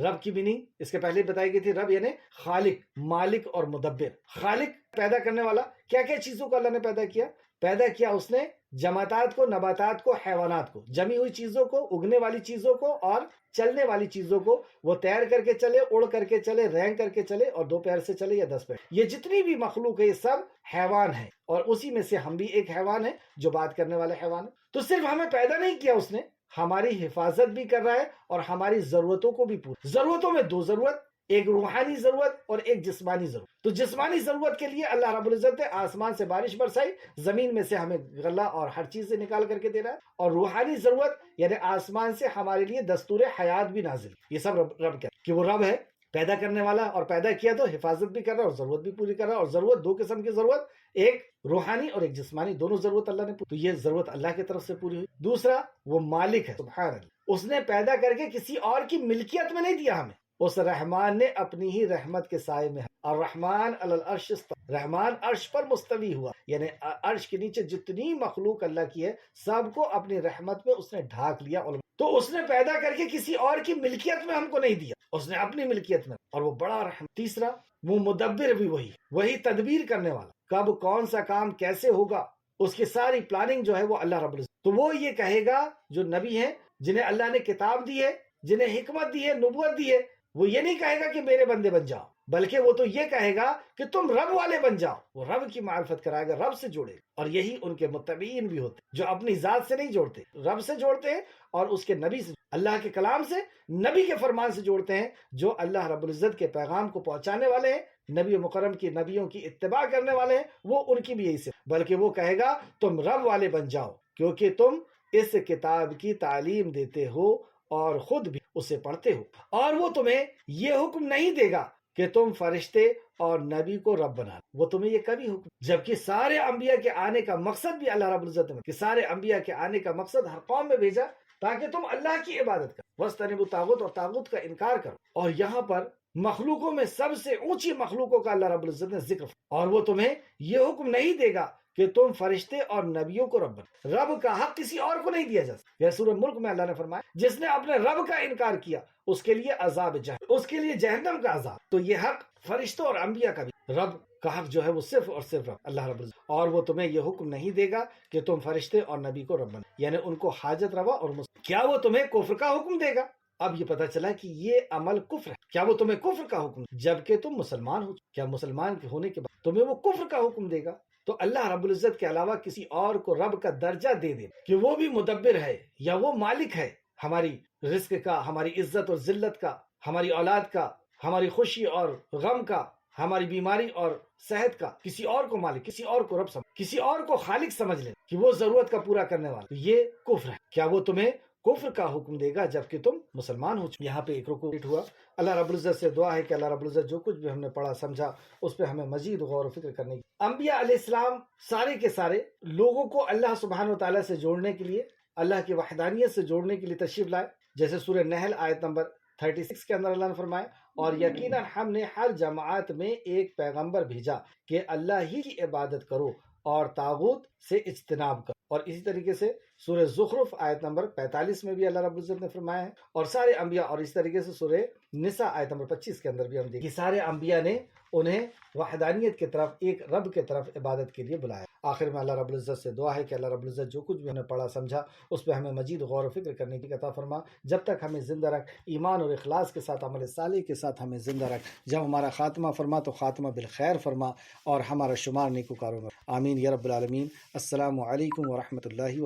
رب کی میننگ اس کے پہلے بتائی گئی تھی، رب یعنی خالق، مالک اور مدبر۔ خالق پیدا کرنے والا، کیا کیا چیزوں کو اللہ نے پیدا کیا، پیدا کیا اس نے جماعتات کو، نباتات کو، حیوانات کو، جمی ہوئی چیزوں کو، اگنے والی چیزوں کو اور چلنے والی چیزوں کو. وہ تیر کر کے چلے، اڑ کر کے چلے، رینگ کر کے چلے، اور 2 پیر سے چلے یا 10 پیر. یہ جتنی بھی مخلوق ہے یہ سب حیوان ہے، اور اسی میں سے ہم بھی ایک حیوان ہے جو بات کرنے والے حیوان ہے. تو صرف ہمیں پیدا نہیں کیا اس نے، ہماری حفاظت بھی کر رہا ہے اور ہماری ضرورتوں کو بھی پورا. ضرورتوں میں 2 ضرورت، ایک روحانی ضرورت اور ایک جسمانی ضرورت. تو جسمانی ضرورت کے لیے اللہ رب العزت نے آسمان سے بارش برسائی، زمین میں سے ہمیں غلہ اور ہر چیز سے نکال کر کے دے رہا ہے. اور روحانی ضرورت یعنی آسمان سے ہمارے لیے دستور حیات بھی نازل. یہ سب رب کا کہ وہ رب ہے پیدا کرنے والا، اور پیدا کیا تو حفاظت بھی کر رہا ہے اور ضرورت بھی پوری کر رہا ہے. اور ضرورت 2 قسم کی ضرورت، ایک روحانی اور ایک جسمانی، دونوں ضرورت اللہ نے پوری. تو یہ ضرورت اللہ کی طرف سے پوری ہوئی. دوسرا، وہ مالک ہے، سبحان اللہ. اس نے پیدا کر کے کسی اور کی ملکیت میں نہیں دیا ہمیں. اس رحمان نے اپنی ہی رحمت کے سائے میں، الرحمن علی العرش استوى، رحمان عرش پر مستوی ہوا، یعنی عرش کے نیچے جتنی مخلوق اللہ کی ہے سب کو اپنی رحمت میں اس نے ڈھانک لیا. تو اس نے پیدا کر کے کسی اور کی ملکیت میں ہم کو نہیں دیا، اس نے اپنی ملکیت میں، اور وہ بڑا رحم. تیسرا، وہ مدبر بھی وہی تدبیر کرنے والا. کب کون سا کام کیسے ہوگا اس کی ساری پلاننگ جو ہے وہ اللہ رب العزت. تو وہ یہ کہے گا جو نبی ہیں، جنہیں اللہ نے کتاب دی ہے، جنہیں حکمت دی ہے، نبوت دی ہے، وہ یہ نہیں کہے گا کہ میرے بندے بن جاؤ، بلکہ وہ تو یہ کہے گا کہ تم رب والے بن جاؤ. وہ رب کی معرفت کرائے گا، رب سے جوڑے گا. اور یہی ان کے متبعین بھی ہوتے جو اپنی ذات سے نہیں جوڑتے، رب سے جوڑتے ہیں اور اس کے نبی سے، اللہ کے کلام سے، نبی کے فرمان سے جوڑتے ہیں، جو اللہ رب العزت کے پیغام کو پہنچانے والے ہیں، نبی مکرم کی نبیوں کی اتباع کرنے والے ہیں. وہ ان کی بھی یہی سے، بلکہ وہ کہے گا تم رب والے بن جاؤ، کیونکہ تم اس کتاب کی تعلیم دیتے ہو اور خود بھی اسے پڑھتے ہو. اور وہ تمہیں یہ حکم نہیں دے گا کہ تم فرشتے اور نبی کو رب بنا. وہ تمہیں یہ کبھی حکم، جبکہ سارے انبیاء کے آنے کا مقصد بھی اللہ رب العزت نے، کہ سارے انبیاء کے آنے کا مقصد ہر قوم میں بھیجا تاکہ تم اللہ کی عبادت کرو، وَاسْتَنِبُوا الطَّاغُوتَ، اور طاغوت کا انکار کرو. اور یہاں پر مخلوقوں میں سب سے اونچی مخلوقوں کا اللہ رب العزت نے ذکر. اور وہ تمہیں یہ حکم نہیں دے گا کہ تم فرشتے اور نبیوں کو رب بنا. رب کا حق کسی اور کو نہیں دیا جا سکتا. سورہ ملک میں اللہ نے فرمایا جس نے اپنے رب کا انکار کیا اس کے لیے عذاب جہنم، اس کے لیے جہنم کا عذاب. تو یہ حق فرشتوں اور انبیاء کا بھی، رب کا حق جو ہے وہ صرف اور صرف رب اللہ رب العزت. اور وہ تمہیں یہ حکم نہیں دے گا کہ تم فرشتے اور نبی کو رب بنا، یعنی ان کو حاجت روا اور کیا وہ تمہیں کفر کا حکم دے گا؟ اب یہ پتا چلا کہ یہ عمل کفر ہے. کیا وہ تمہیں کفر کا حکم جبکہ تم مسلمان ہو؟ کیا مسلمان کے ہونے کے بعد تمہیں وہ کفر کا حکم دے گا؟ تو اللہ رب العزت کے علاوہ کسی اور کو رب کا درجہ دے دے کہ وہ بھی مدبر ہے یا وہ مالک ہے ہماری رزق کا، ہماری عزت اور ذلت کا، ہماری اولاد کا، ہماری خوشی اور غم کا، ہماری بیماری اور صحت کا، کسی اور کو مالک، کسی اور کو رب سمجھ، کسی اور کو خالق سمجھ لے کہ وہ ضرورت کا پورا کرنے والا، یہ کفر ہے. کیا وہ تمہیں کفر کا حکم دے گا جبکہ تم مسلمان ہو؟ یہاں پہ ایک رکوع ہوا. اللہ رب العزت سے دعا ہے کہ اللہ رب العزت جو کچھ بھی ہم نے پڑھا سمجھا اس پہ ہمیں مزید غور و فکر کرنے کی. انبیاء علیہ السلام سارے کے سارے لوگوں کو اللہ سبحانہ و تعالیٰ سے جوڑنے کے لیے، اللہ کی وحدانیت سے جوڑنے کے لیے تشریف لائے. جیسے سورہ نحل آیت نمبر 36 کے اندر اللہ نے فرمایا اور یقیناً ہم نے ہر جماعت میں ایک پیغمبر بھیجا کہ اللہ ہی کی عبادت کرو اور طاغوت سے اجتناب کرو. اور اسی طریقے سے سورہ زخرف آیت نمبر 45 میں بھی اللہ رب العزت نے فرمایا ہے. اور سارے انبیاء، اور اس طریقے سے سورہ نساء آیت نمبر 25 کے اندر بھی ہم دیکھیں کہ سارے انبیاء نے انہیں وحدانیت کی طرف، ایک رب کی طرف عبادت کے لیے بلایا. آخر میں اللہ رب العزت سے دعا ہے کہ اللہ رب العزت جو کچھ بھی ہم نے پڑھا سمجھا اس پہ ہمیں مزید غور و فکر کرنے کی عطا فرما. جب تک ہمیں زندہ رکھ، ایمان اور اخلاص کے ساتھ، عمل صالح کے ساتھ ہمیں زندہ رکھ. جب ہمارا خاتمہ فرما تو خاتمہ بالخیر فرما اور ہمارا شمار نیکوکاروں میں. آمین یا رب العالمین. السلام علیکم ورحمۃ اللہ وبرکاتہ.